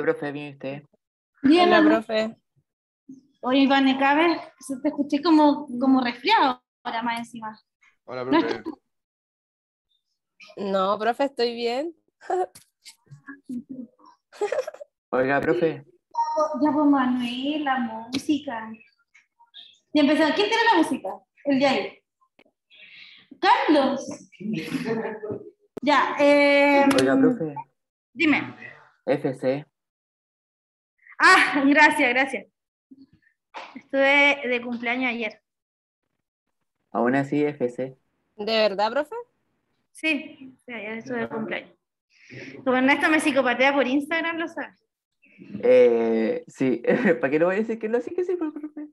Profe, ¿bien usted? Bien, Hola, Ana. profe. Oye, Iván, cada vez te escuché como resfriado ahora más encima. Hola, ¿No profe. No, profe, estoy bien. Oiga, profe, Ya, pues, Manuel, la música. Y empezó. ¿Quién tiene la música? El de ahí. Carlos. Ya, oiga, profe, dime. FC. Ah, gracias. Estuve de cumpleaños ayer. Aún así, FC. ¿De verdad, profe? Sí, ayer estuve de cumpleaños. Como Ernesto me psicopatea por Instagram, lo sabes. Sí, ¿para qué no voy a decir que no? Sí que sí, profe.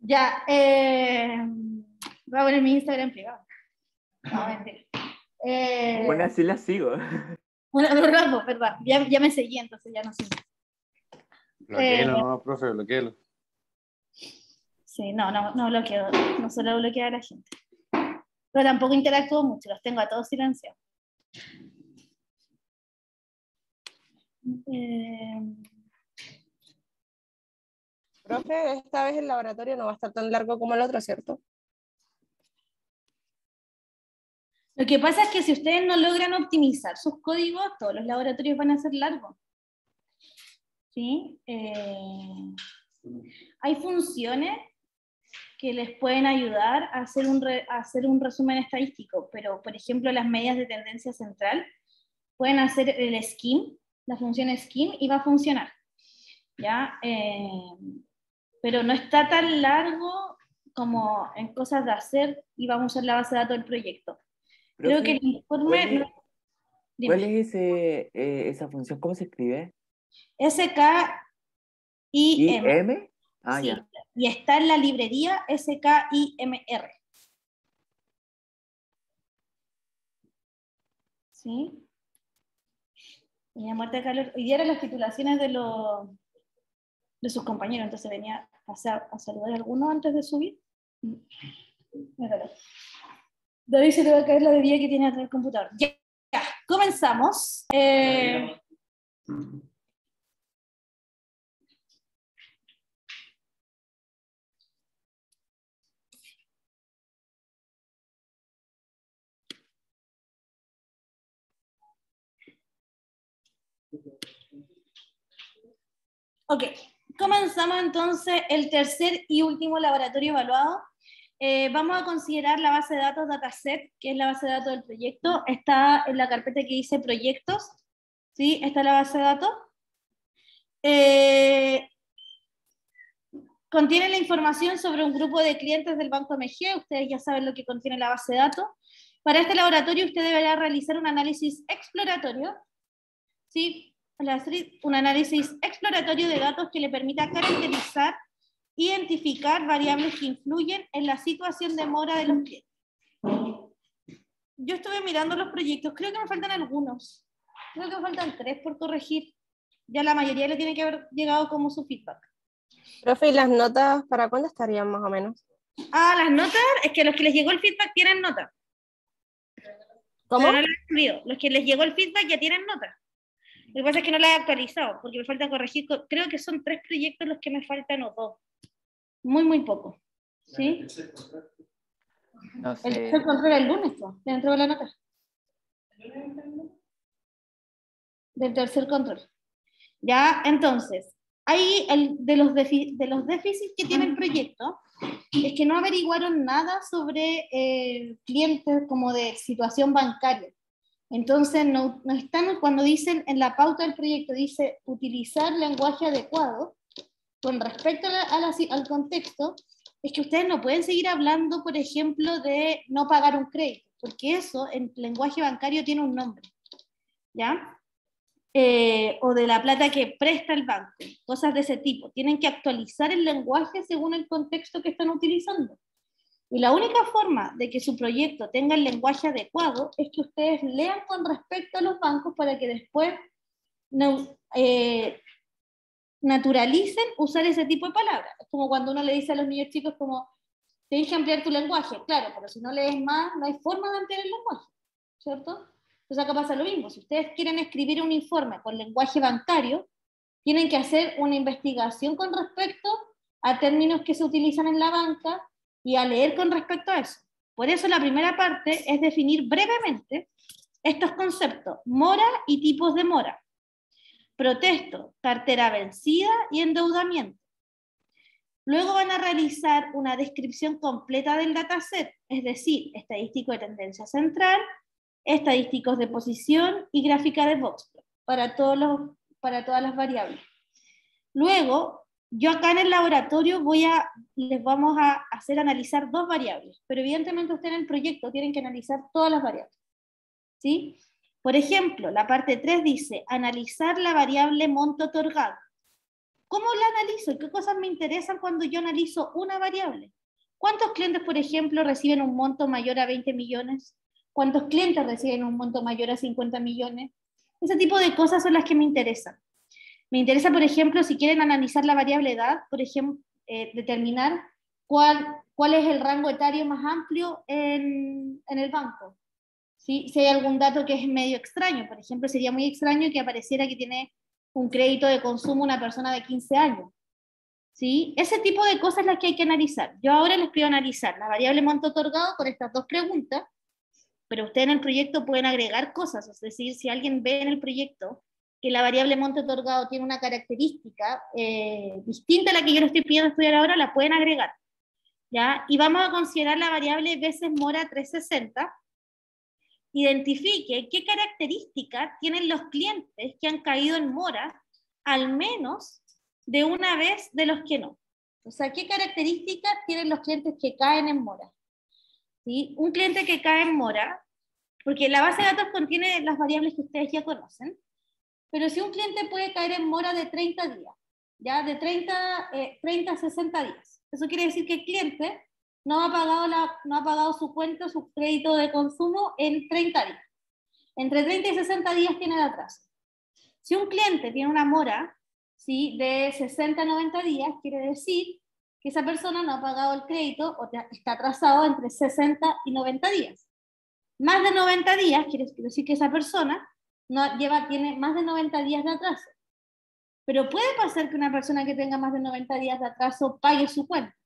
Ya, voy a poner mi Instagram privado. No, mentira. Aún así la sigo. Bueno, verdad. Ya me seguí, entonces ya no sé. Bloquéelo, no, profe, bloquéelo. Sí, no bloqueo, no suelo bloquear a la gente. Pero tampoco interactúo mucho, los tengo a todos silenciados. Profe, esta vez el laboratorio no va a estar tan largo como el otro, ¿cierto? Lo que pasa es que si ustedes no logran optimizar sus códigos, todos los laboratorios van a ser largos. ¿Sí? Hay funciones que les pueden ayudar a hacer un resumen estadístico, pero por ejemplo las medias de tendencia central pueden hacer el scheme, la función scheme, y va a funcionar. ¿Ya? Pero no está tan largo como en cosas de hacer y vamos a usar la base de datos del proyecto. Creo que el informe... ¿Cuál es esa función? ¿Cómo se escribe? SKIM. ¿IM? Ah, Sí, ya. y está en la librería SKIMR. ¿Sí? Y a muerte de calor. Hoy día eran las titulaciones de sus compañeros, entonces venía a saludar a algunos antes de subir. David, se te va a caer la bebida que tiene atrás del computador. Ya, comenzamos. Ok, comenzamos entonces el tercer y último laboratorio evaluado. Vamos a considerar la base de datos dataset, que es la base de datos del proyecto. Está en la carpeta que dice proyectos, ¿sí? Está la base de datos. Contiene la información sobre un grupo de clientes del Banco MG. Ustedes ya saben lo que contiene la base de datos. Para este laboratorio usted deberá realizar un análisis exploratorio, ¿sí? Un análisis exploratorio de datos que le permita caracterizar, identificar variables que influyen en la situación de mora de los clientes. Yo estuve mirando los proyectos, creo que me faltan algunos. Creo que me faltan 3 por corregir. Ya la mayoría le tiene que haber llegado como su feedback. Profe, ¿y las notas para cuándo estarían más o menos? Ah, las notas, es que los que les llegó el feedback tienen nota. ¿Cómo? Pero no las he escribido. Los que les llegó el feedback ya tienen nota. Lo que pasa es que no las he actualizado, porque me falta corregir. Creo que son 3 proyectos los que me faltan o 2. Muy poco. ¿Sí? No sé. El tercer control el lunes, ¿le entregó la nota? Del tercer control. Ya, entonces, ahí de los déficits que tiene el proyecto es que no averiguaron nada sobre clientes como de situación bancaria. Entonces, no están, cuando dicen en la pauta del proyecto, dice utilizar lenguaje adecuado con respecto al contexto, es que ustedes no pueden seguir hablando, por ejemplo, de no pagar un crédito, porque eso en lenguaje bancario tiene un nombre, ¿ya? O de la plata que presta el banco, cosas de ese tipo. Tienen que actualizar el lenguaje según el contexto que están utilizando. Y la única forma de que su proyecto tenga el lenguaje adecuado es que ustedes lean con respecto a los bancos para que después naturalicen usar ese tipo de palabras. Es como cuando uno le dice a los niños chicos como, tienes que ampliar tu lenguaje. Claro, pero si no lees más, no hay forma de ampliar el lenguaje, ¿cierto? Entonces acá pasa lo mismo. Si ustedes quieren escribir un informe con lenguaje bancario, tienen que hacer una investigación con respecto a términos que se utilizan en la banca y a leer con respecto a eso. Por eso la primera parte es definir brevemente estos conceptos, mora y tipos de mora, protesto, cartera vencida y endeudamiento. Luego van a realizar una descripción completa del dataset, es decir, estadístico de tendencia central, estadísticos de posición y gráfica de Boxplot para todas las variables. Luego, yo acá en el laboratorio les vamos a hacer analizar 2 variables, pero evidentemente ustedes en el proyecto tienen que analizar todas las variables, ¿sí? Por ejemplo, la parte 3 dice, analizar la variable monto otorgado. ¿Cómo la analizo? ¿Qué cosas me interesan cuando yo analizo una variable? ¿Cuántos clientes, por ejemplo, reciben un monto mayor a 20 millones? ¿Cuántos clientes reciben un monto mayor a 50 millones? Ese tipo de cosas son las que me interesan. Me interesa, por ejemplo, si quieren analizar la variable edad, por ejemplo, determinar cuál es el rango etario más amplio en el banco. ¿Sí? Si hay algún dato que es medio extraño, por ejemplo, sería muy extraño que apareciera que tiene un crédito de consumo una persona de 15 años. ¿Sí? Ese tipo de cosas es las que hay que analizar. Yo ahora les pido analizar la variable monto otorgado con estas 2 preguntas, pero ustedes en el proyecto pueden agregar cosas, es decir, si alguien ve en el proyecto que la variable monto otorgado tiene una característica distinta a la que yo le estoy pidiendo estudiar ahora, la pueden agregar. ¿Ya? Y vamos a considerar la variable veces mora 360. Identifique qué características tienen los clientes que han caído en mora, al menos de una vez de los que no. O sea, ¿qué características tienen los clientes que caen en mora? ¿Sí? Un cliente que cae en mora, porque la base de datos contiene las variables que ustedes ya conocen, pero si un cliente puede caer en mora de 30 días, ya de 30 a 60 días, eso quiere decir que el cliente no ha pagado su cuenta, su crédito de consumo en 30 días. Entre 30 y 60 días tiene de atraso. Si un cliente tiene una mora, ¿sí?, de 60 a 90 días, quiere decir que esa persona no ha pagado el crédito o está atrasado entre 60 y 90 días. Más de 90 días quiere decir que esa persona tiene más de 90 días de atraso. Pero puede pasar que una persona que tenga más de 90 días de atraso pague su cuenta,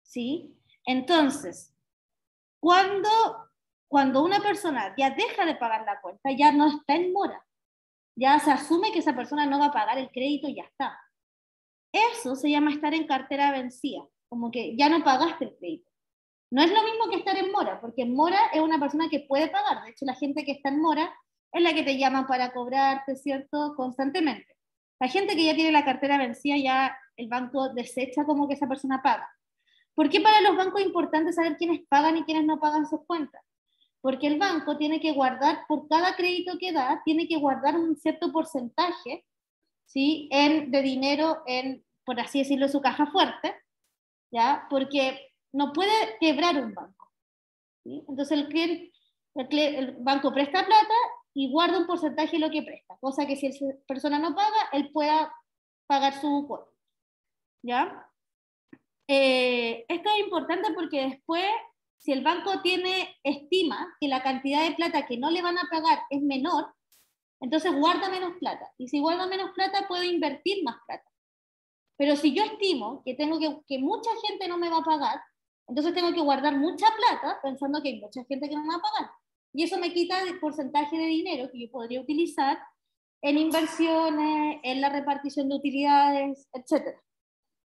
¿sí? Entonces, cuando una persona ya deja de pagar la cuenta, ya no está en mora. Ya se asume que esa persona no va a pagar el crédito y ya está. Eso se llama estar en cartera vencida, como que ya no pagaste el crédito. No es lo mismo que estar en mora, porque en mora es una persona que puede pagar. De hecho, la gente que está en mora es la que te llama para cobrarte, ¿cierto?, constantemente. La gente que ya tiene la cartera vencida, ya el banco desecha como que esa persona paga. ¿Por qué para los bancos es importante saber quiénes pagan y quiénes no pagan sus cuentas? Porque el banco tiene que guardar, por cada crédito que da, tiene que guardar un cierto porcentaje, ¿sí?, de dinero por así decirlo, su caja fuerte, ¿ya? Porque no puede quebrar un banco, ¿sí? Entonces el banco presta plata y guarda un porcentaje de lo que presta, cosa que si esa persona no paga, él pueda pagar su cuota, ¿ya? Esto es importante porque después, si el banco estima que la cantidad de plata que no le van a pagar es menor, entonces guarda menos plata. Y si guarda menos plata, puede invertir más plata. Pero si yo estimo que mucha gente no me va a pagar, entonces tengo que guardar mucha plata pensando que hay mucha gente que no me va a pagar. Y eso me quita el porcentaje de dinero que yo podría utilizar en inversiones, en la repartición de utilidades, etc.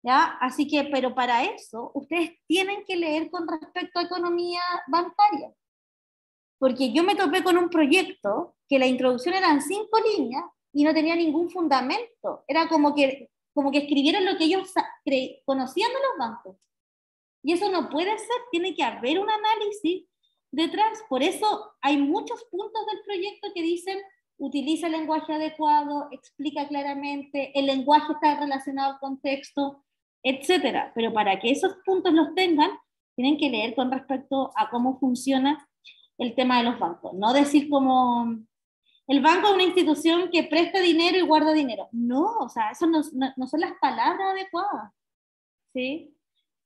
¿Ya? Así que, pero para eso, ustedes tienen que leer con respecto a economía bancaria. Porque yo me topé con un proyecto que la introducción eran 5 líneas y no tenía ningún fundamento. Era como que escribieron lo que ellos conocían de los bancos. Y eso no puede ser, tiene que haber un análisis detrás. Por eso hay muchos puntos del proyecto que dicen, utiliza el lenguaje adecuado, explica claramente, el lenguaje está relacionado al contexto, etc. Pero para que esos puntos los tengan, tienen que leer con respecto a cómo funciona el tema de los bancos. No decir como, el banco es una institución que presta dinero y guarda dinero. No, o sea, eso no son las palabras adecuadas, ¿sí?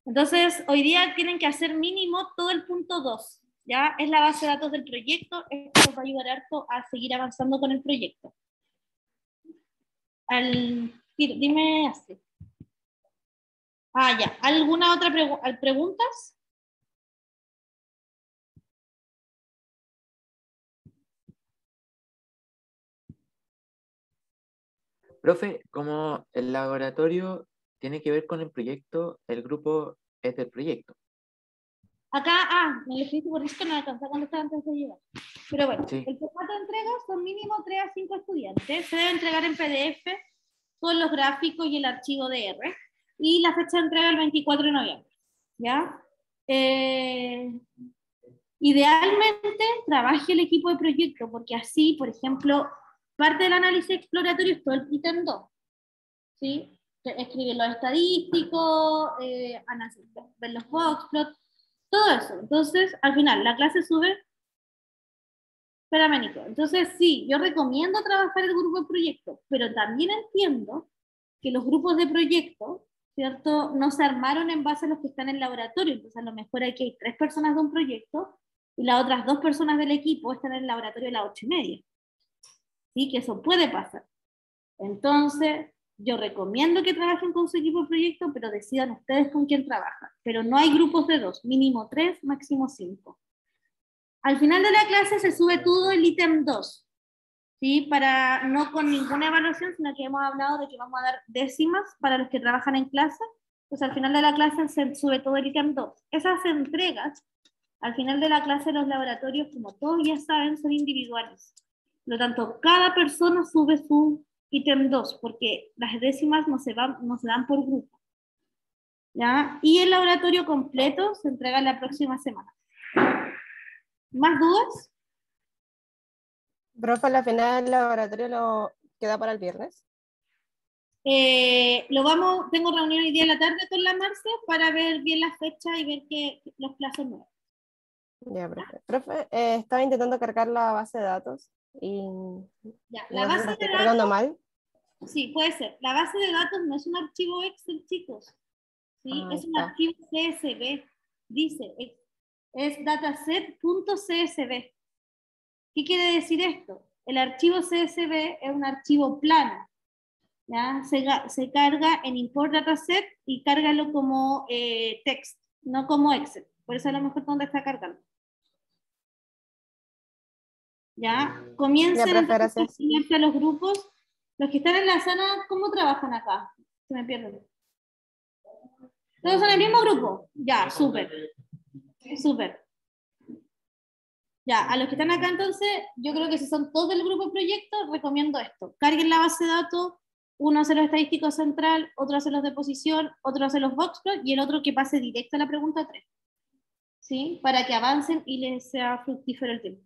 Entonces, hoy día tienen que hacer mínimo todo el punto 2, Ya es la base de datos del proyecto. Esto nos va a ayudar harto a seguir avanzando con el proyecto. Dime así. Ya. ¿Alguna otra preguntas? Profe, como el laboratorio tiene que ver con el proyecto, el grupo es del proyecto. Acá, me lo escribiste por esto, no alcanzé a contestar antes de llegar. Pero bueno, Sí. el formato de entrega son mínimo 3 a 5 estudiantes. Se debe entregar en PDF con los gráficos y el archivo DR. Y la fecha de entrega el 24 de noviembre. ¿Ya? Idealmente trabaje el equipo de proyecto, porque así, por ejemplo, parte del análisis exploratorio es todo el ítem 2. ¿Sí? Escribir los estadísticos, ver los boxplots, todo eso. Entonces, al final, la clase sube. Espérame, Nico. Entonces, sí, yo recomiendo trabajar el grupo de proyecto, pero también entiendo que los grupos de proyecto, ¿cierto? No se armaron en base a los que están en el laboratorio. Entonces, a lo mejor aquí hay 3 personas de un proyecto y las otras 2 personas del equipo están en el laboratorio a las 8:30. ¿Sí? Que eso puede pasar. Entonces, yo recomiendo que trabajen con su equipo de proyecto, pero decidan ustedes con quién trabajan. Pero no hay grupos de 2, mínimo 3, máximo 5. Al final de la clase se sube todo el ítem 2, ¿sí? Para no con ninguna evaluación, sino que hemos hablado de que vamos a dar décimas para los que trabajan en clase. Pues al final de la clase se sube todo el ítem 2. Esas entregas, al final de la clase, los laboratorios, como todos ya saben, son individuales. Por lo tanto, cada persona sube su ítem 2, porque las décimas no se dan por grupo. ¿Ya? Y el laboratorio completo se entrega la próxima semana. ¿Más dudas? Profe, al final el laboratorio lo queda para el viernes. Tengo reunión hoy día en la tarde con la Marce para ver bien la fecha y ver los plazos nuevos. Ya, profe. Profe, estaba intentando cargar la base de datos y Ya, la no sé si la base estoy de cargando datos, mal. sí, puede ser. La base de datos no es un archivo Excel, chicos. ¿Sí? Ahí Es un está. archivo CSV. Dice, es dataset.csv. ¿Qué quiere decir esto? El archivo CSV es un archivo plano. ¿Ya? Se carga en import dataset y cárgalo como text, no como Excel. Por eso a lo mejor dónde está cargando. ¿Ya? Ya, Comiencen profe, entonces a gracias. afiliarse a los grupos. Los que están en la sala, ¿cómo trabajan acá? Se me pierden. ¿Todos son el mismo grupo? Ya, súper. Súper. Ya, a los que están acá entonces, yo creo que si son todos del grupo de proyecto, recomiendo esto. Carguen la base de datos, uno hace los estadísticos central, otro hace los de posición, otro hace los boxplots y el otro que pase directo a la pregunta 3. ¿Sí? Para que avancen y les sea fructífero el tiempo.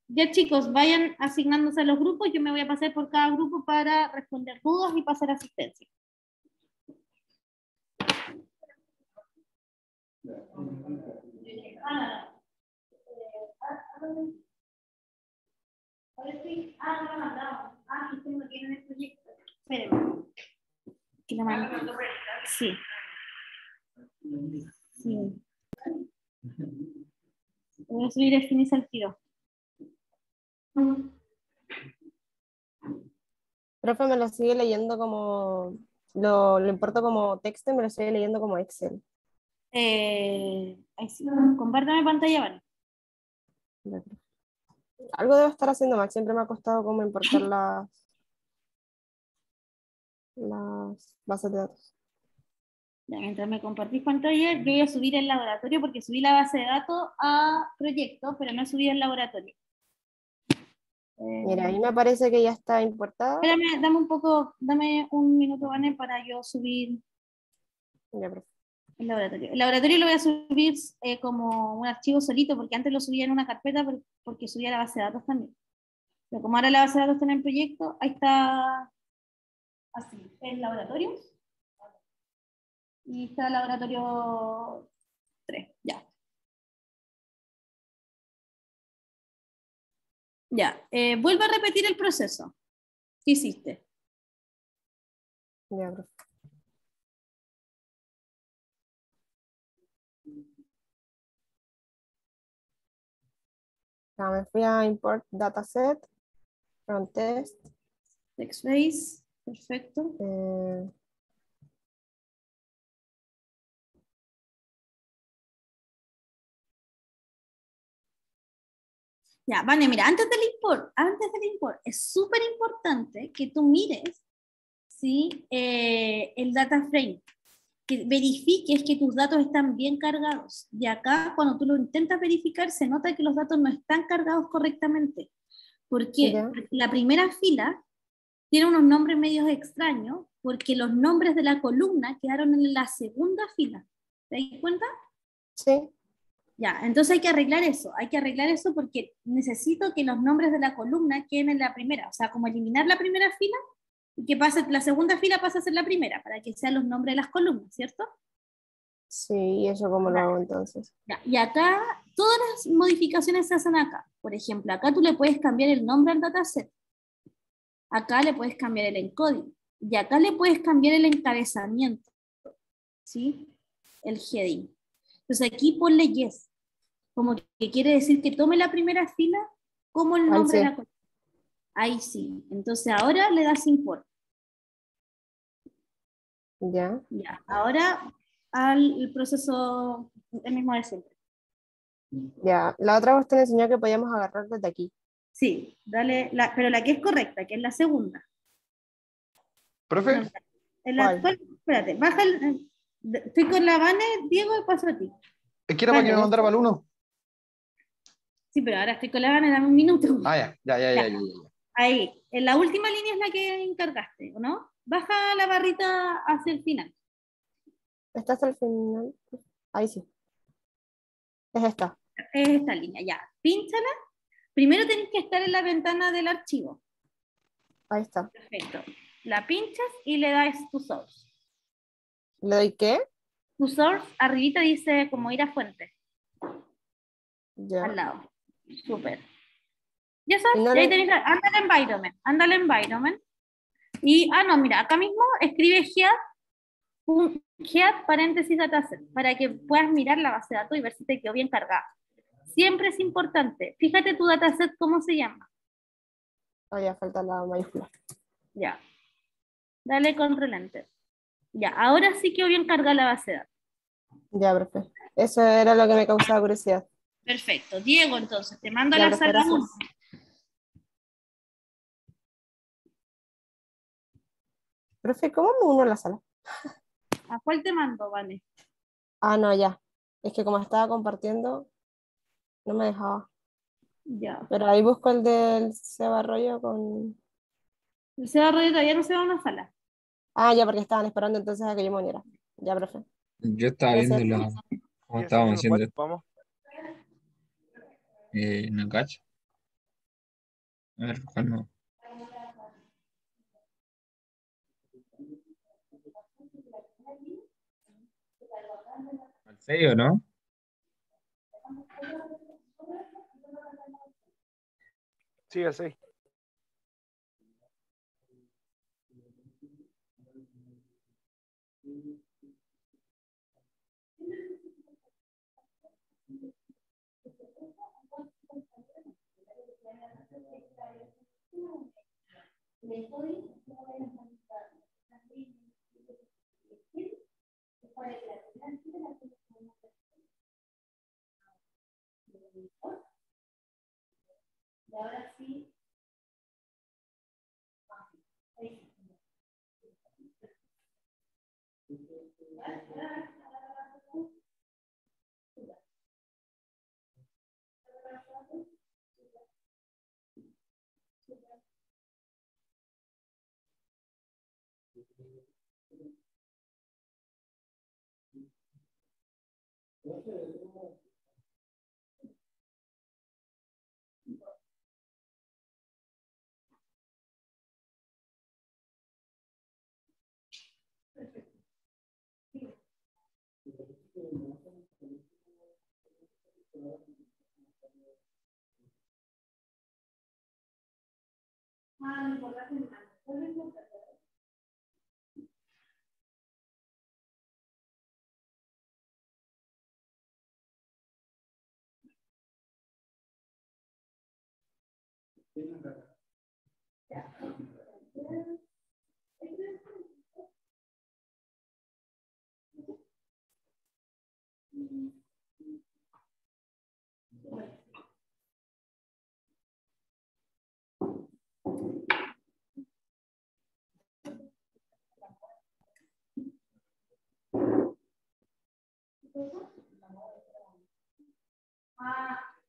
Ya chicos, vayan asignándose a los grupos, yo me voy a pasar por cada grupo para responder dudas y pasar asistencia. Que no tienen el proyecto. Espérenme. Que lo mando. Sí. Sí. Voy a subir el finis al tiro. Profe, me lo sigue leyendo como, lo importo como texto y me lo sigue leyendo como Excel. Ahí sí. Compártame pantalla, vale. Algo debo estar haciendo mal, siempre me ha costado como importar las bases de datos. Ya, mientras me compartís pantalla, yo voy a subir el laboratorio porque subí la base de datos a proyecto, pero no he subido el laboratorio. Mira, ahí me parece que ya está importada. Espérame, dame un minuto, Vane, para yo subir Ya, profe. el laboratorio. El laboratorio lo voy a subir como un archivo solito, porque antes lo subía en una carpeta porque subía la base de datos también. Pero como ahora la base de datos está en el proyecto, ahí está así, el laboratorio. Y está el laboratorio 3, ya. Ya, vuelvo a repetir el proceso. ¿Qué hiciste? Ya, profe. Ya me fui a import dataset from test. Text base, perfecto. Ya, vale, mira, antes del import, es súper importante que tú mires, ¿sí? El data frame, que verifiques que tus datos están bien cargados. Y acá, cuando tú lo intentas verificar, se nota que los datos no están cargados correctamente. ¿Por qué? Ya. Porque la primera fila tiene unos nombres medios extraños, porque los nombres de la columna quedaron en la segunda fila. ¿Te das cuenta? Sí, Ya, entonces hay que arreglar eso porque necesito que los nombres de la columna queden en la primera, o sea, como eliminar la primera fila y que pase, la segunda fila pase a ser la primera, para que sean los nombres de las columnas, ¿cierto? sí, ¿y eso cómo lo Ya, hago entonces? ya. Y acá, todas las modificaciones se hacen acá. Por ejemplo, acá tú le puedes cambiar el nombre al dataset, acá le puedes cambiar el encoding, y acá le puedes cambiar el encabezamiento, ¿sí? El heading. Entonces aquí ponle yes, como que quiere decir que tome la primera fila como el Ahí nombre de sí, la columna. Ahí sí. Entonces ahora le das import. ya. Ya. Ahora al el proceso el mismo de siempre. Ya, la otra vez te enseñó que podíamos agarrar desde aquí. Sí, dale, pero la que es correcta, que es la segunda. Profe, No, en la ¿Cuál? actual, espérate, baja estoy con la Vane, Diego, y paso a ti. es que era para que Vane, me ¿En mandara este? para el uno. sí, pero ahora estoy con la Vane, dame un minuto. Ah, ya, ya, ya, ya, Ya, ya, ya. ahí, en la última línea es la que encargaste, ¿o no? Baja la barrita hacia el final. ¿Está hasta el final? Ahí sí, es esta. Es esta línea, ya. Pínchala. Primero tenés que estar en la ventana del archivo. Ahí está. Perfecto. La pinchas y le das to source. ¿Le doy qué? To source, arribita dice como ir a fuente, al Ya. lado. Súper. Ya Y sabes, no y ahí le... tenés, anda al environment. Y, no, mira, acá mismo escribe head paréntesis dataset, para que puedas mirar la base de datos y ver si te quedó bien cargada. Siempre es importante. Fíjate tu dataset, ¿cómo se llama? Ah, ya falta la mayúscula. Ya. Dale control enter. Ya, ahora sí quedó bien cargada la base de datos. Ya, profe. Eso era lo que me causaba curiosidad. Perfecto. Diego, entonces, te mando a Ya, la profe, sala 1. gracias. Profe, ¿cómo me uno a la sala? ¿A cuál te mando, Vane? Ah, no, ya. Es que como estaba compartiendo, no me dejaba. Ya. Pero ahí busco el del Seba Arroyo con... El Seba Rodríguez todavía no se va a una sala. Ah, ya, porque estaban esperando entonces a que yo me uniera. Ya, profe. Yo estaba viendo Gracias. cómo ¿Quién está estábamos haciendo cuál? haciendo esto. Vamos. No cacho. A ver, ¿cuál no? ¿Al 6 o no? Sí, así.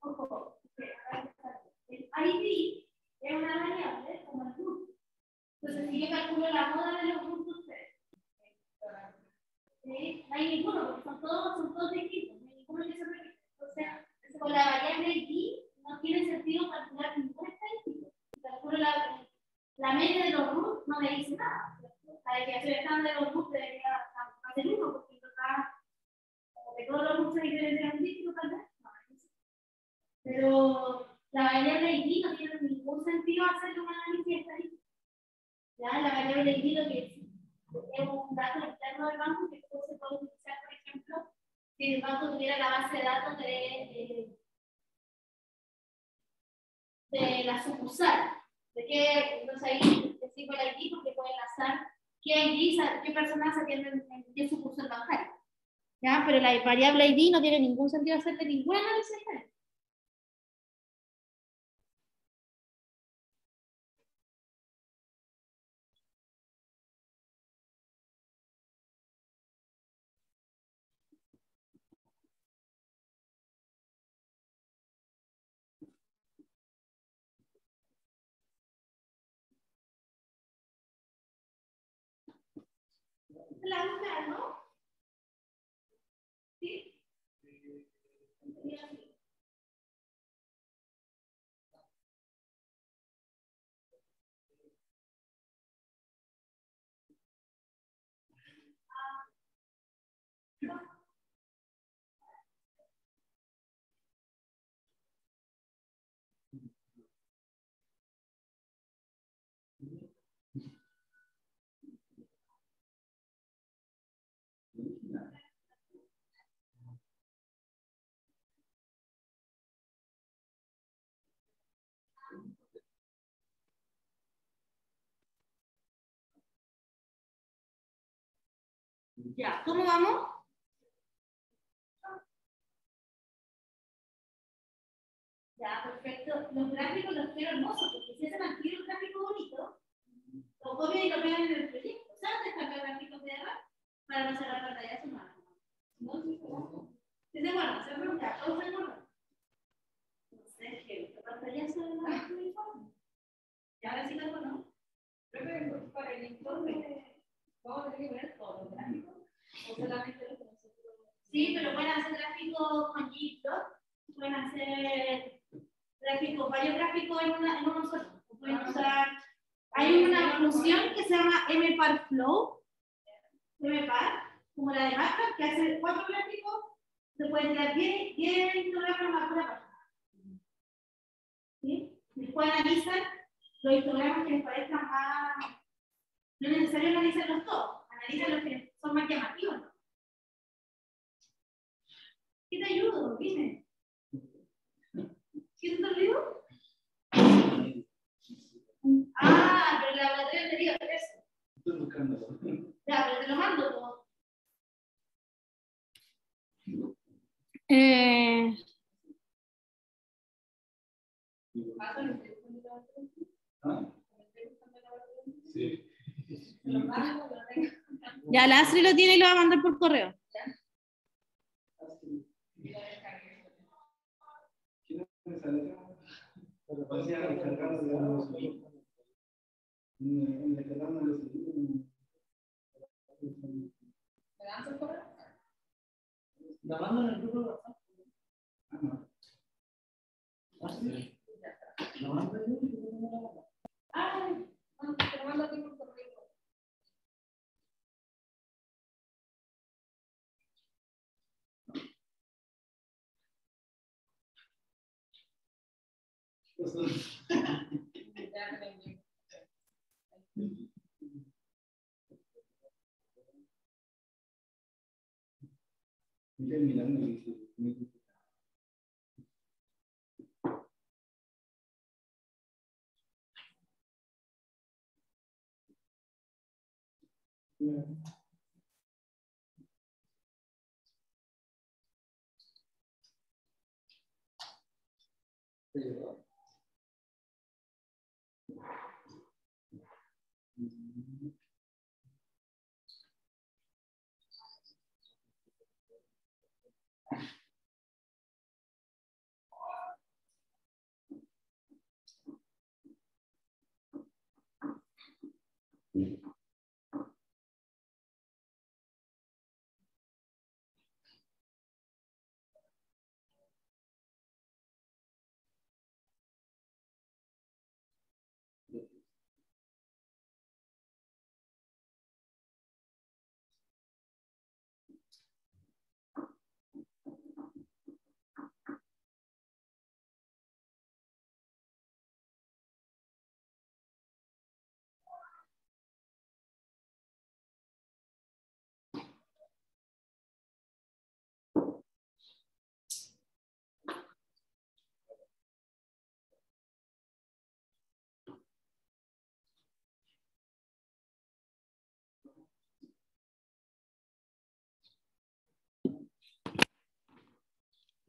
Ojo, el ID es una variable como el root. Entonces, si yo calculo la moda de los roots de ustedes, ¿sí? No hay ninguno, porque son todos distintos, no hay ninguno que se repite. Entonces, con la variable ID no tiene sentido calcular ningún estadístico. Si calculo la media de los roots, no me dice nada. La desviación estándar de los roots debería hacer 1, porque está de todos los roots se diferencian un dígito, tal vez. No, pero la variable ID no tiene ningún sentido hacer un análisis estadístico. Ya, la variable ID lo que es un dato interno del banco que después se puede utilizar, por ejemplo, si el banco tuviera la base de datos de la sucursal. Entonces ahí decimos el ID porque puede enlazar qué personas atienden en qué sucursal bancaria. ¿Ya? Pero la variable ID no tiene ningún sentido hacerle ningún análisis estadístico. La usa, ¿no? ¿Sí? Ya, ¿cómo vamos? Ya, perfecto. Los gráficos los quiero hermosos, porque si hacen aquí un gráfico bonito, lo copian y lo pegan en el proyecto. ¿Sabes descargar gráficos de error? Para no cerrar pantallas humanas. ¿No? ¿Sí se guardan? ¿Se pregunta? ¿Todos se guardan? No sé, ¿qué pantallas son las del informe? Ya ahora sí lo ¿no? Para el informe, ¿vamos a tener que poner todos los gráficos? ¿O solamente los que nosotros? Sí, pero pueden hacer gráficos con Gplot, pueden hacer gráficos, varios gráficos en uno solo. Pueden usar, hay una función que se llama mparflow, mpar, como la de Master, que hace 4 gráficos, se pueden crear 10 histogramas en una pura página. ¿Sí? Después analizan los histogramas que les parezcan más. No es necesario analizarlos todos, analizan los que son más llamativos. ¿Qué te ayudo? Dime. ¿Qué te olvidó? Ah, pero el laboratorio anterior, eso. Estoy buscando. Ya, pero te lo mando todo. Sí. Ya, la Astrid lo tiene y lo va a mandar por correo. ¿La mandan en el grupo de WhatsApp? ¿Ah, sí? ¿La mandan en el grupo de WhatsApp? Ay, te lo mando a ti por correo. Mirando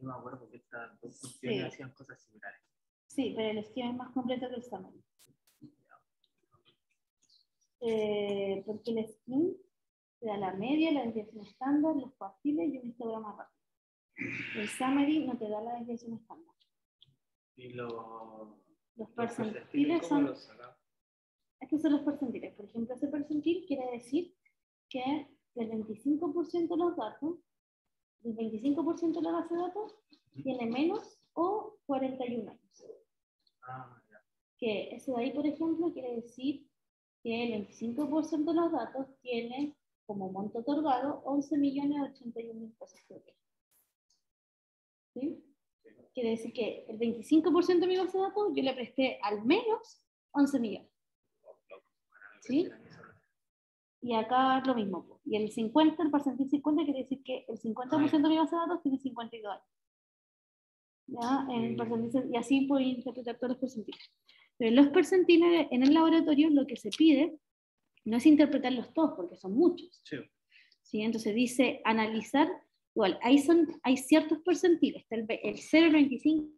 Yo me acuerdo que estas dos funciones Sí. hacían cosas similares. Sí, pero el esquema es más completo que el summary. Porque el scheme te da la media, la desviación estándar, los cuartiles y un histograma rápido. El summary no te da la desviación estándar. Y Los percentiles ¿cómo son... los sacamos? Estos son los percentiles. Por ejemplo, ese percentil quiere decir que del 25% de los datos, el 25% de la base de datos tiene menos o 41 años. Ah, ya. Que ese de ahí, por ejemplo, quiere decir que el 25% de los datos tiene como monto otorgado 11.081.000 pesos. ¿Sí? Quiere decir que el 25% de mi base de datos yo le presté al menos 11 millones. ¿Sí? Y acá lo mismo. Y el 50, el percentil 50, quiere decir que el 50% de mi base de datos tiene 52 años. ¿Ya? El percentil, y así puedo interpretar todos los percentiles. Pero en los percentiles en el laboratorio lo que se pide no es interpretarlos todos, porque son muchos. Sí. ¿Sí? Entonces dice analizar, igual, hay ciertos percentiles, está el 0, el 25,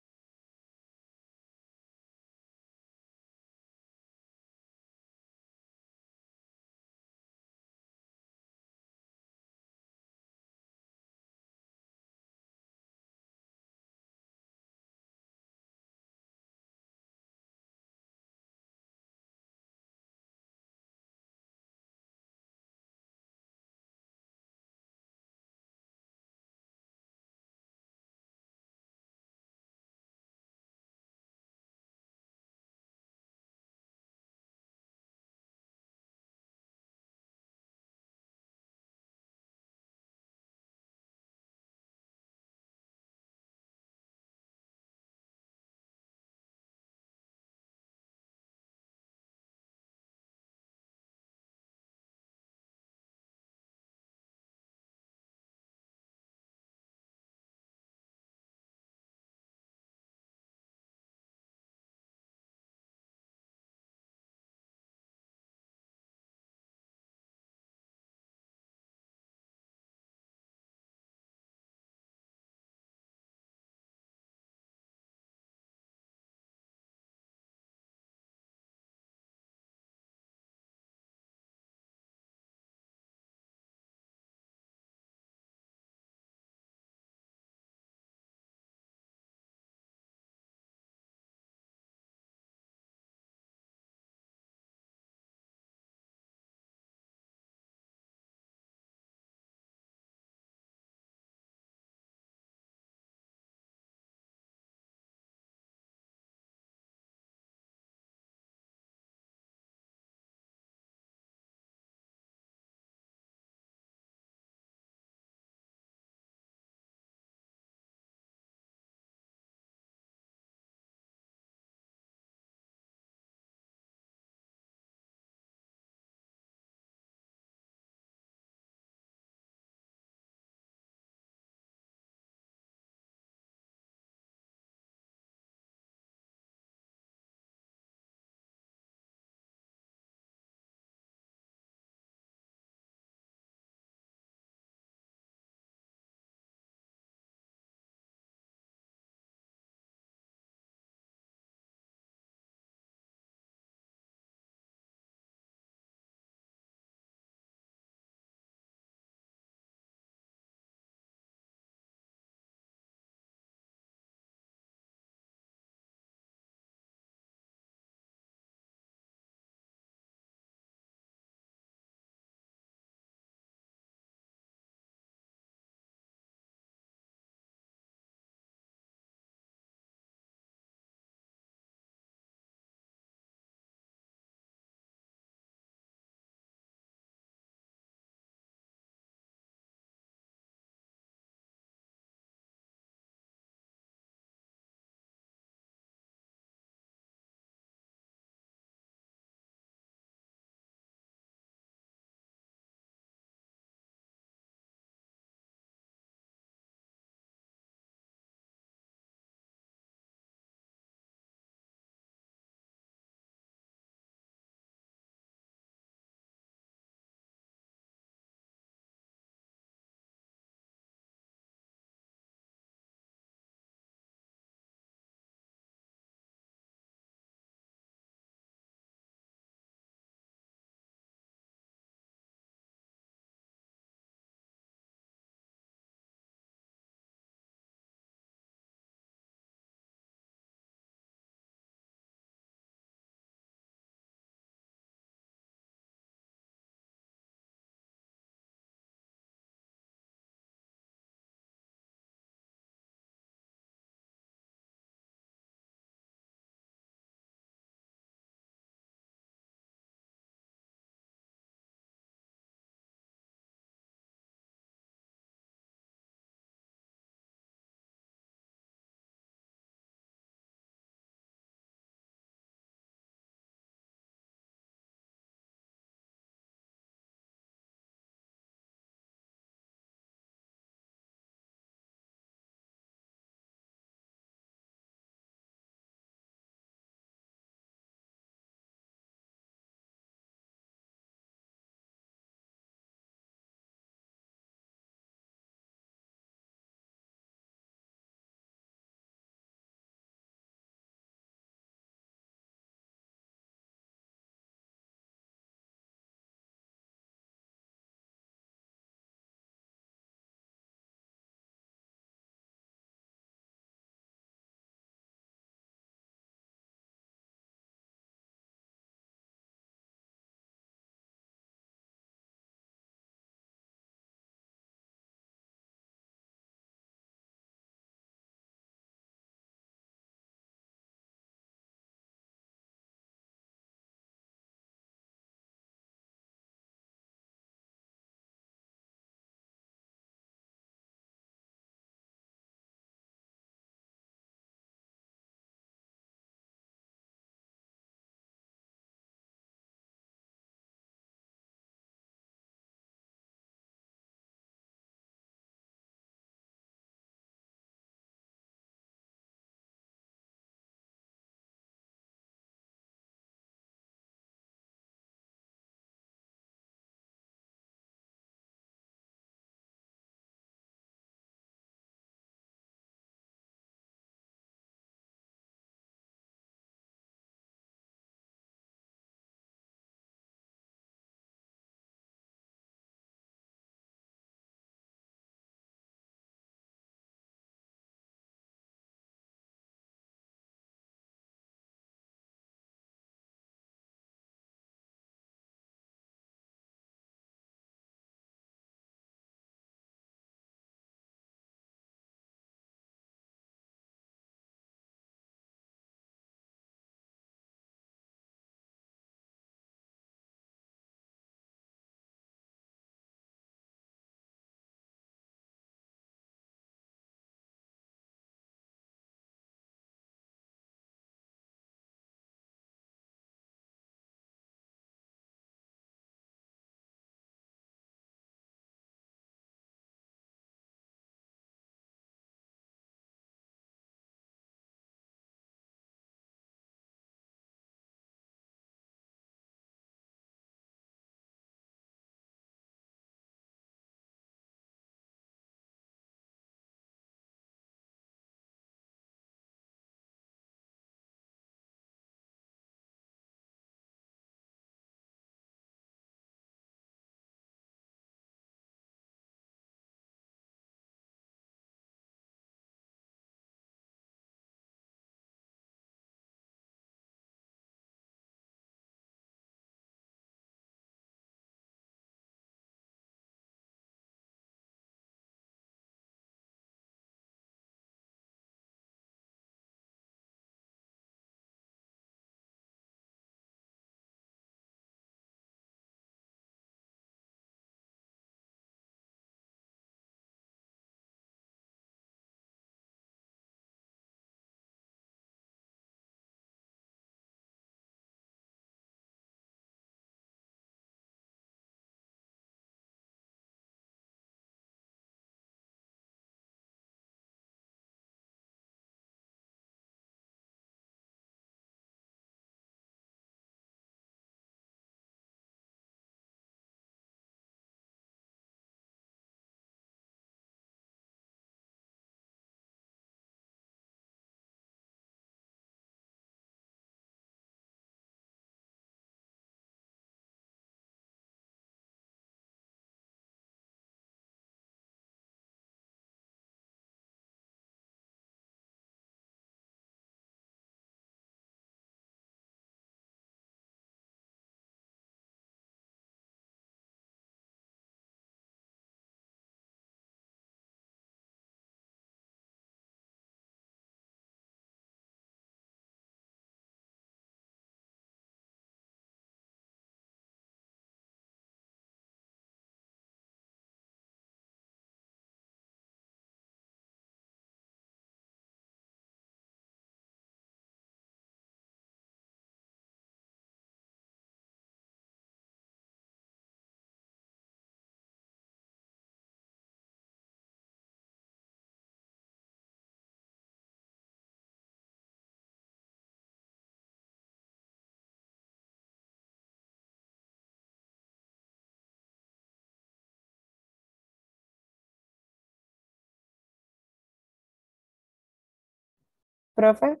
Profe.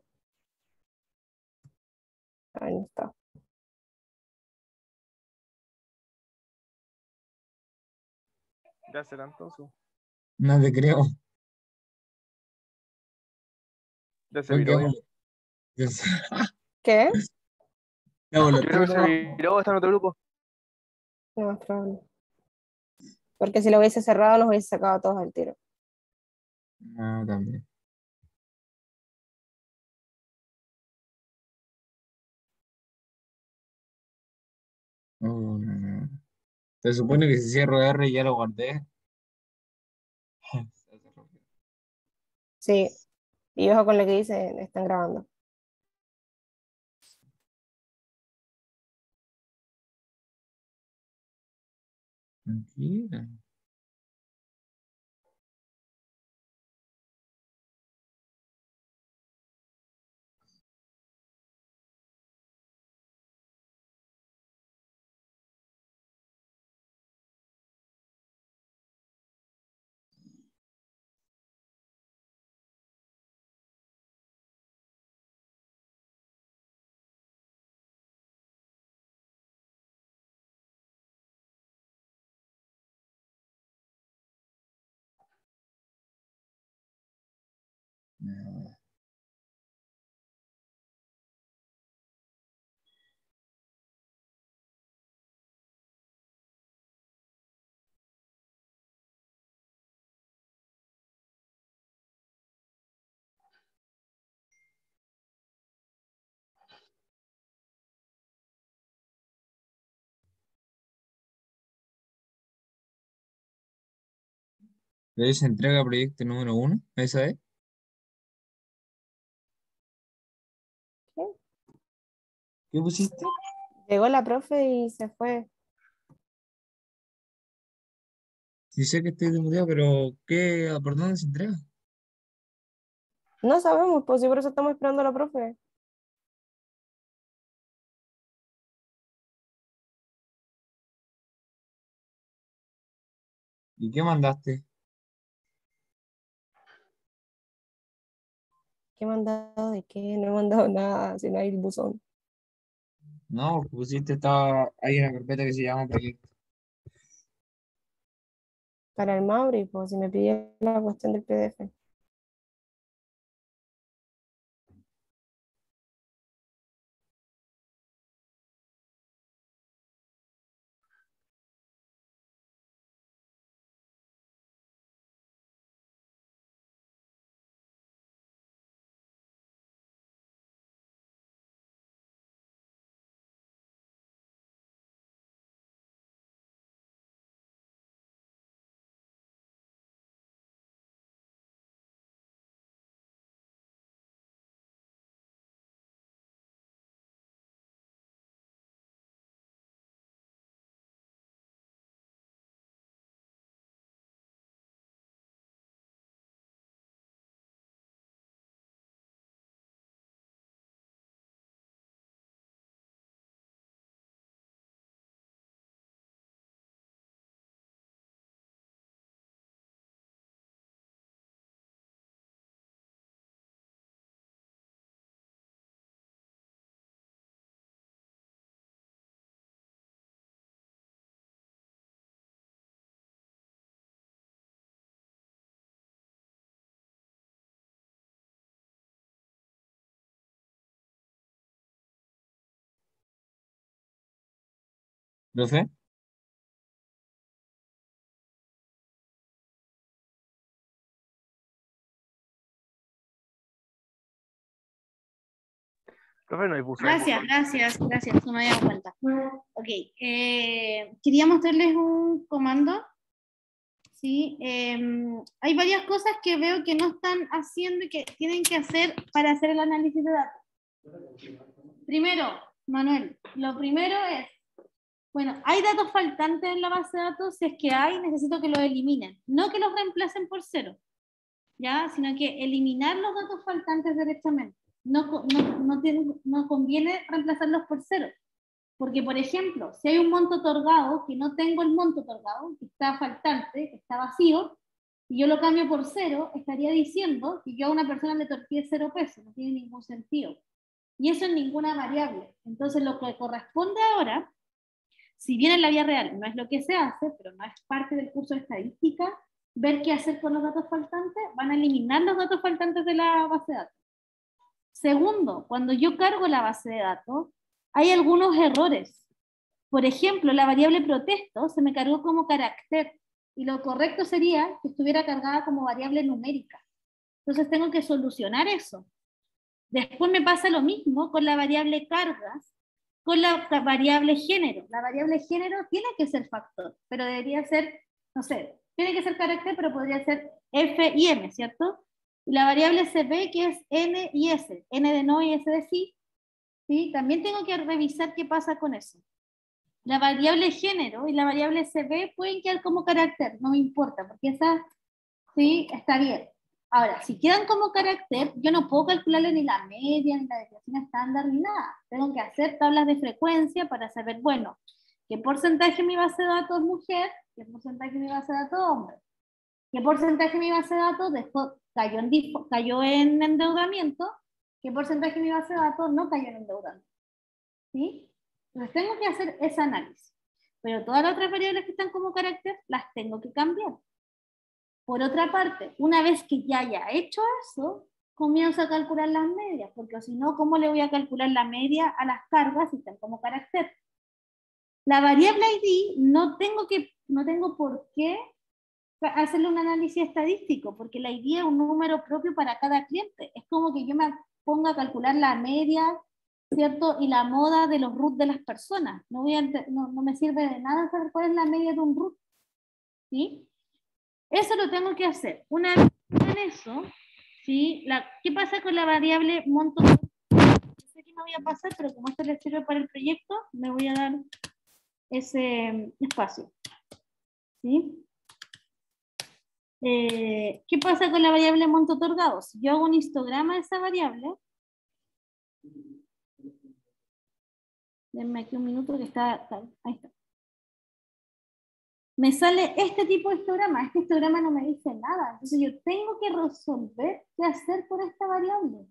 Ahí no está. Ya será entonces. No te creo. Ya se Creo que viró, hago, ¿Qué? hago los Yo creo tres que se nomás. viró, está en otro grupo. No, más probable. Porque si lo hubiese cerrado, nos hubiese sacado a todos al tiro. No, también. Oh, no, no. Se supone que si cierro R ya lo guardé. Sí. Y ojo con lo que dice, están grabando. Tranquila. No. Le dice entrega proyecto número 1. ¿Esa es? ¿Qué? ¿Qué pusiste? Llegó la profe y se fue. Sí sé que estoy desmuteado, pero ¿qué? ¿Por dónde se entrega? No sabemos, pues sí, por eso estamos esperando a la profe. ¿Y qué mandaste? ¿Qué he mandado de qué? No he mandado nada, si no hay el buzón. No, pusiste, estaba, hay una carpeta que se llama proyecto. Para el Mauri, pues si me pidió la cuestión del PDF. ¿Profe? Profe, no hay buzón. Gracias, no me había dado cuenta. Ok, quería mostrarles un comando. ¿Sí? Hay varias cosas que veo que no están haciendo y que tienen que hacer para hacer el análisis de datos. Primero, Manuel, lo primero es, bueno, hay datos faltantes en la base de datos, si es que hay, necesito que los eliminen, no que los reemplacen por cero, ¿ya? Sino que eliminar los datos faltantes directamente. No conviene reemplazarlos por cero. Porque, por ejemplo, si hay un monto otorgado, que no tengo el monto otorgado, que está faltante, que está vacío, y yo lo cambio por 0, estaría diciendo que yo a una persona le torqué 0 pesos, no tiene ningún sentido. Y eso en ninguna variable. Entonces lo que corresponde ahora, si bien en la vida real no es lo que se hace, pero no es parte del curso de estadística, ver qué hacer con los datos faltantes, van a eliminar los datos faltantes de la base de datos. Segundo, cuando yo cargo la base de datos, hay algunos errores. Por ejemplo, la variable protesto se me cargó como carácter, y lo correcto sería que estuviera cargada como variable numérica. Entonces tengo que solucionar eso. Después me pasa lo mismo con la variable cargas, con la variable género. La variable género tiene que ser factor, pero debería ser, no sé, tiene que ser carácter, pero podría ser F y M, ¿cierto? Y la variable CB, que es N y S, N de no y S de sí, ¿sí? También tengo que revisar qué pasa con eso. La variable género y la variable CB pueden quedar como carácter, no me importa, porque esa sí está bien. Ahora, si quedan como carácter, yo no puedo calcularle ni la media, ni la desviación estándar, ni nada. Tengo que hacer tablas de frecuencia para saber, bueno, qué porcentaje de mi base de datos es mujer, qué porcentaje de mi base de datos es hombre, qué porcentaje de mi base de datos cayó en endeudamiento, qué porcentaje de mi base de datos no cayó en endeudamiento. ¿Sí? Entonces tengo que hacer ese análisis. Pero todas las otras variables que están como carácter, las tengo que cambiar. Por otra parte, una vez que ya haya hecho eso, comienzo a calcular las medias, porque si no, ¿cómo le voy a calcular la media a las cargas si están como carácter? La variable ID no tengo por qué hacerle un análisis estadístico, porque la ID es un número propio para cada cliente. Es como que yo me ponga a calcular la media, ¿cierto? Y la moda de los root de las personas. No me sirve de nada saber cuál es la media de un root. ¿Sí? Eso lo tengo que hacer. Una vez en eso, ¿sí? ¿Qué pasa con la variable monto? No sé qué me voy a pasar, pero como esto les sirve para el proyecto, me voy a dar ese espacio. ¿Sí? ¿Qué pasa con la variable monto otorgado? Si yo hago un histograma de esa variable, denme aquí un minuto que ahí está. Me sale este tipo de histograma. Este histograma no me dice nada. Entonces yo tengo que resolver qué hacer con esta variable.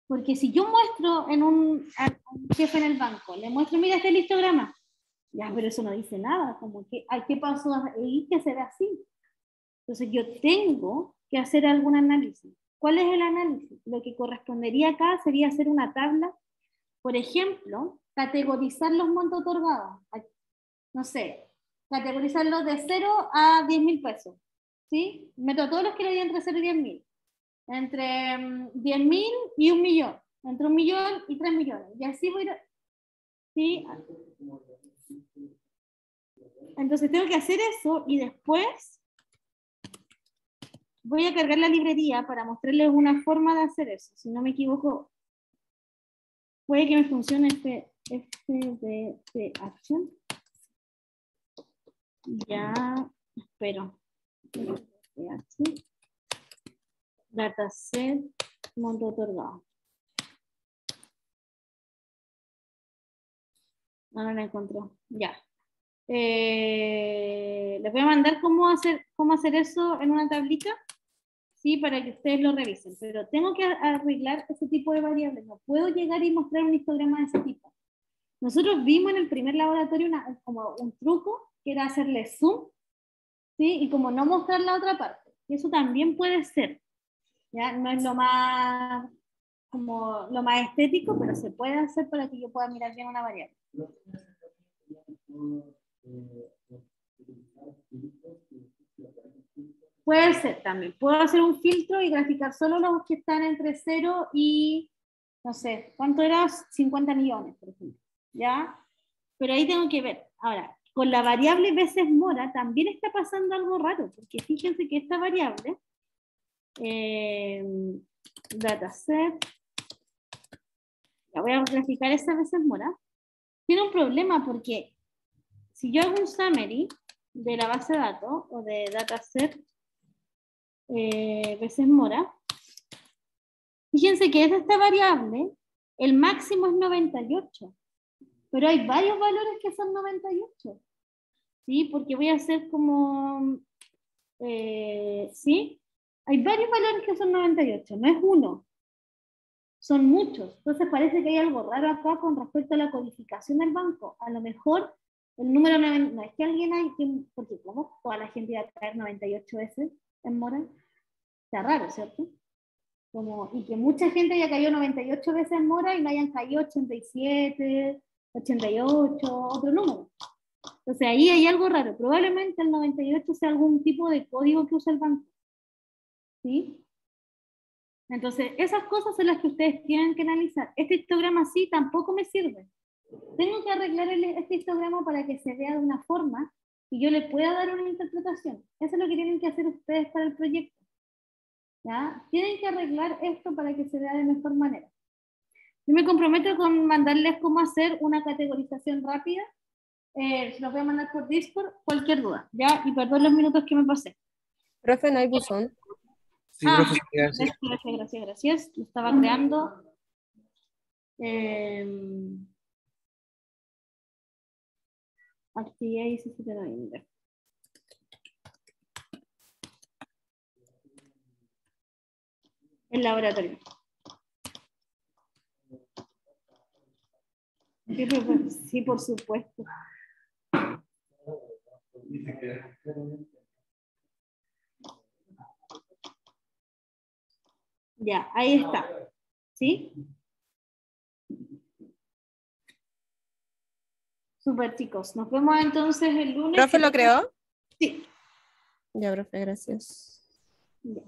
Porque si yo muestro a un jefe en el banco, le muestro, mira este histograma, ya, pero eso no dice nada. Como que, ¿qué pasó ahí que se ve así? Entonces yo tengo que hacer algún análisis. ¿Cuál es el análisis? Lo que correspondería acá sería hacer una tabla. Por ejemplo, categorizar los montos otorgados. No sé, categorizarlos de 0 a 10.000 pesos. ¿Sí? Meto a todos los que le di entre 0 y 10.000. Entre 10.000 y 1 millón. Entre 1 millón y 3 millones. Y así voy a... ¿Sí? Entonces tengo que hacer eso y después voy a cargar la librería para mostrarles una forma de hacer eso. Si no me equivoco, puede que me funcione este de action. Ya, espero. Dataset, monto otorgado. No la encontró. Ya. Les voy a mandar cómo hacer eso en una tablita, ¿sí? Para que ustedes lo revisen. Pero tengo que arreglar ese tipo de variables. No puedo llegar y mostrar un histograma de ese tipo. Nosotros vimos en el primer laboratorio como un truco, que era hacerle zoom, ¿sí? Y como no mostrar la otra parte. Y eso también puede ser. ¿Ya? No es lo más estético, pero se puede hacer para que yo pueda mirar bien una variable. Puede ser también. Puedo hacer un filtro y graficar solo los que están entre 0 y, no sé, ¿cuánto era? 50 millones, por ejemplo. ¿Ya? Pero ahí tengo que ver. Ahora, con la variable veces mora también está pasando algo raro, porque fíjense que esta variable, dataset, la voy a graficar esa veces mora, tiene un problema porque si yo hago un summary de la base de datos o de dataset veces mora, fíjense que es esta variable, el máximo es 98, pero hay varios valores que son 98, ¿sí? Porque voy a hacer como ¿Sí? Hay varios valores que son 98, no es uno, son muchos. Entonces parece que hay algo raro acá con respecto a la codificación del banco. A lo mejor el número 9, no es que alguien hay, porque como toda la gente iba a caer 98 veces en mora, está raro, ¿cierto? Y que mucha gente haya caído 98 veces en mora y no hayan caído 87, 88, otro número. Entonces ahí hay algo raro. Probablemente el 98 sea algún tipo de código que usa el banco. ¿Sí? Entonces esas cosas son las que ustedes tienen que analizar. Este histograma así tampoco me sirve. Tengo que arreglar este histograma para que se vea de una forma y yo le pueda dar una interpretación. Eso es lo que tienen que hacer ustedes para el proyecto. ¿Ya? Tienen que arreglar esto para que se vea de mejor manera. Yo me comprometo con mandarles cómo hacer una categorización rápida. Se los voy a mandar por Discord, cualquier duda. ¿Ya? Y perdón los minutos que me pasé. Profe, no hay buzón. Sí, profe, gracias. Gracias. Lo estaba creando. Actividad 17 de noviembre. El laboratorio. Sí, por supuesto. Ya, ahí está. ¿Sí? Super, chicos. Nos vemos entonces el lunes. ¿Profe lo creó? Sí. Ya, profe, gracias. Ya.